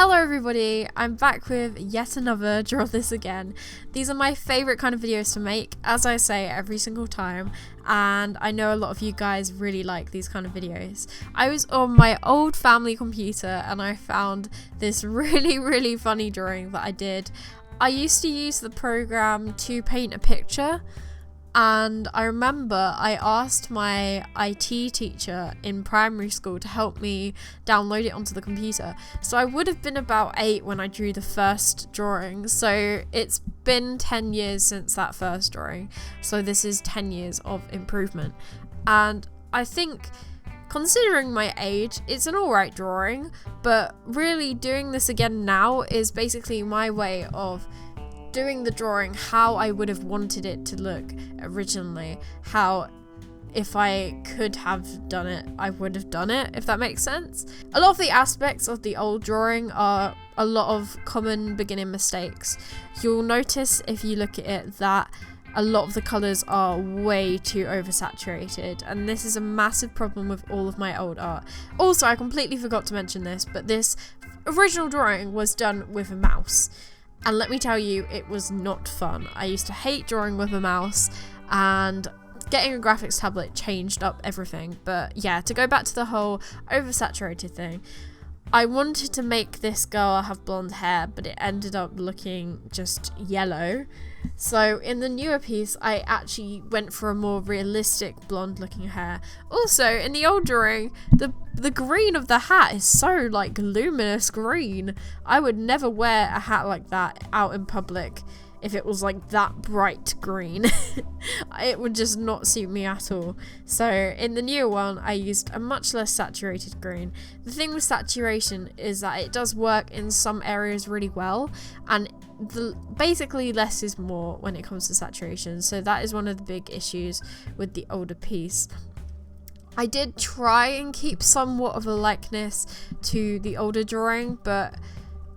Hello everybody, I'm back with yet another Draw This Again. These are my favourite kind of videos to make, as I say every single time, and I know a lot of you guys really like these kind of videos. I was on my old family computer and I found this really funny drawing that I did. I used to use the program to paint a picture, and I remember I asked my IT teacher in primary school to help me download it onto the computer. So I would have been about 8 when I drew the first drawing. So it's been 10 years since that first drawing. So this is 10 years of improvement. And I think, considering my age, it's an alright drawing, but really doing this again now is basically my way of doing the drawing how I would have wanted it to look originally, how if I could have done it, I would have done it, if that makes sense. A lot of the aspects of the old drawing are a lot of common beginning mistakes. You'll notice if you look at it that a lot of the colours are way too oversaturated, and this is a massive problem with all of my old art. Also, I completely forgot to mention this, but this original drawing was done with a mouse. And let me tell you, it was not fun. I used to hate drawing with a mouse, and getting a graphics tablet changed up everything. But yeah, to go back to the whole oversaturated thing, I wanted to make this girl have blonde hair, but it ended up looking just yellow. So in the newer piece, I actually went for a more realistic blonde looking hair. Also, in the old drawing, the green of the hat is so like luminous green. I would never wear a hat like that out in public if it was like that bright green. It would just not suit me at all. So in the newer one, I used a much less saturated green. The thing with saturation is that it does work in some areas really well, and basically less is more when it comes to saturation. So that is one of the big issues with the older piece. I did try and keep somewhat of a likeness to the older drawing, but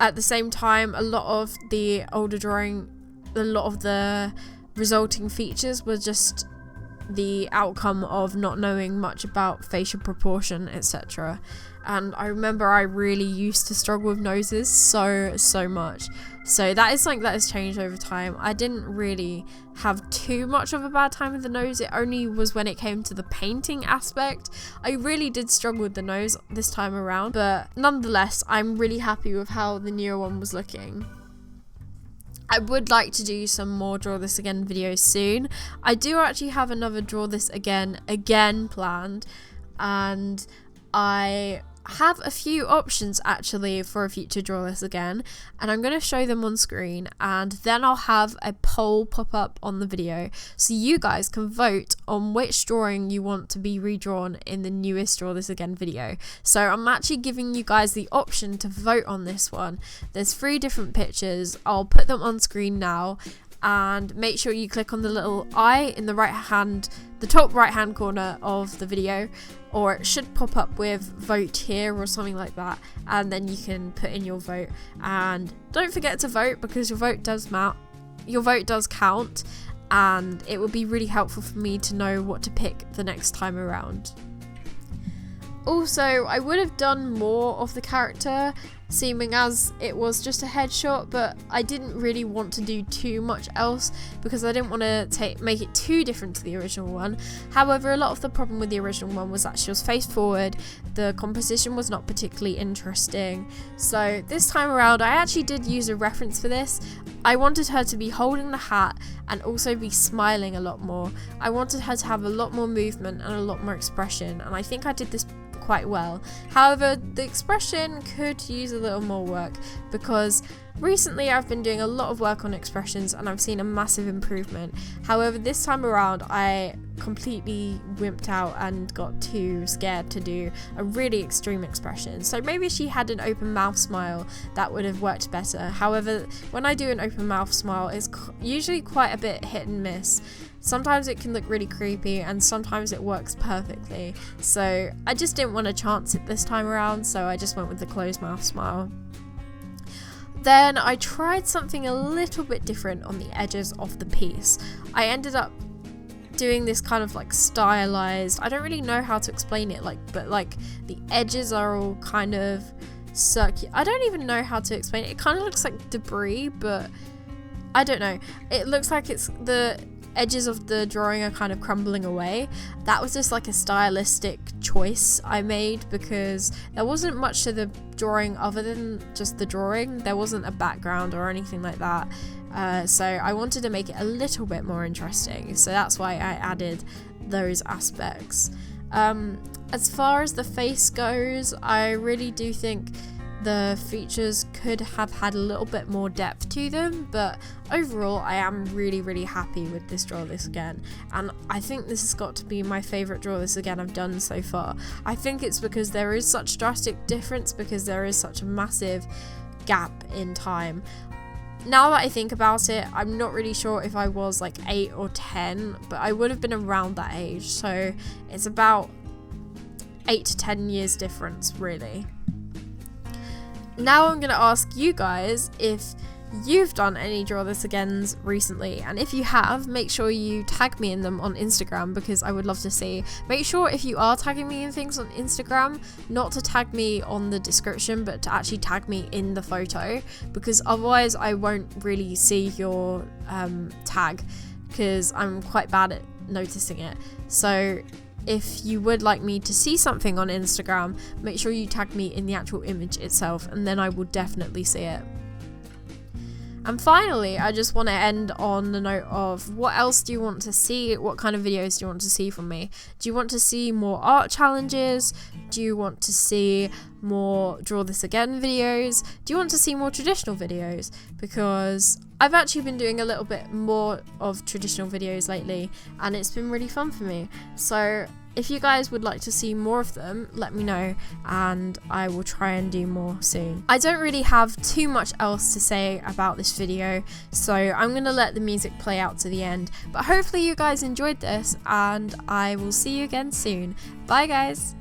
at the same time, a lot of the older drawing, a lot of the resulting features were just the outcome of not knowing much about facial proportion, etc. And I remember I really used to struggle with noses so much. So that is something that has changed over time. I didn't really have too much of a bad time with the nose. It only was when it came to the painting aspect. I really did struggle with the nose this time around, but nonetheless, I'm really happy with how the newer one was looking. I would like to do some more Draw This Again videos soon. I do actually have another Draw This Again planned, and I have a few options actually for a future Draw This Again, and I'm going to show them on screen, and then I'll have a poll pop up on the video so you guys can vote on which drawing you want to be redrawn in the newest Draw This Again video. So I'm actually giving you guys the option to vote on this one. There's 3 different pictures. I'll put them on screen now, and make sure you click on the little eye in the top right hand corner of the video, or it should pop up with vote here or something like that, and then you can put in your vote. And don't forget to vote, because your vote does count, and it will be really helpful for me to know what to pick the next time around. Also, I would have done more of the character, seeming as it was just a headshot, but I didn't really want to do too much else because I didn't want to make it too different to the original one. However, a lot of the problem with the original one was that she was face forward, the composition was not particularly interesting. So this time around, I actually did use a reference for this. I wanted her to be holding the hat and also be smiling a lot more. I wanted her to have a lot more movement and a lot more expression, and I think I did this quite well. However, the expression could use a little more work, because recently I've been doing a lot of work on expressions and I've seen a massive improvement. However, this time around I completely wimped out and got too scared to do a really extreme expression. So maybe she had an open mouth smile, that would have worked better. However, when I do an open mouth smile, it's usually quite a bit hit and miss. Sometimes it can look really creepy and sometimes it works perfectly. So I just didn't want to chance it this time around, so I just went with the closed mouth smile. Then I tried something a little bit different on the edges of the piece. I ended up doing this kind of like stylized, I don't really know how to explain it, but the edges are all kind of circular. I don't even know how to explain it. It kind of looks like debris, but I don't know. It looks like it's the edges of the drawing are kind of crumbling away. That was just like a stylistic choice I made because there wasn't much to the drawing other than just the drawing. There wasn't a background or anything like that. So I wanted to make it a little bit more interesting. So that's why I added those aspects. As far as the face goes, I really do think the features could have had a little bit more depth to them, but overall I am really happy with this Draw This Again, and I think this has got to be my favourite Draw This Again I've done so far. I think it's because there is such drastic difference, because there is such a massive gap in time. Now that I think about it, I'm not really sure if I was like 8 or 10, but I would have been around that age, so it's about 8 to 10 years difference really. Now I'm going to ask you guys if you've done any Draw This Agains recently, and if you have, make sure you tag me in them on Instagram because I would love to see. Make sure if you are tagging me in things on Instagram, not to tag me on the description, but to actually tag me in the photo, because otherwise I won't really see your tag because I'm quite bad at noticing it. So if you would like me to see something on Instagram, make sure you tag me in the actual image itself, and then I will definitely see it. And finally, I just want to end on the note of what else do you want to see? What kind of videos do you want to see from me? Do you want to see more art challenges? Do you want to see more Draw This Again videos? Do you want to see more traditional videos? Because I've actually been doing a little bit more of traditional videos lately, and it's been really fun for me. So if you guys would like to see more of them, let me know and I will try and do more soon. I don't really have too much else to say about this video, so I'm going to let the music play out to the end. But hopefully you guys enjoyed this, and I will see you again soon. Bye guys!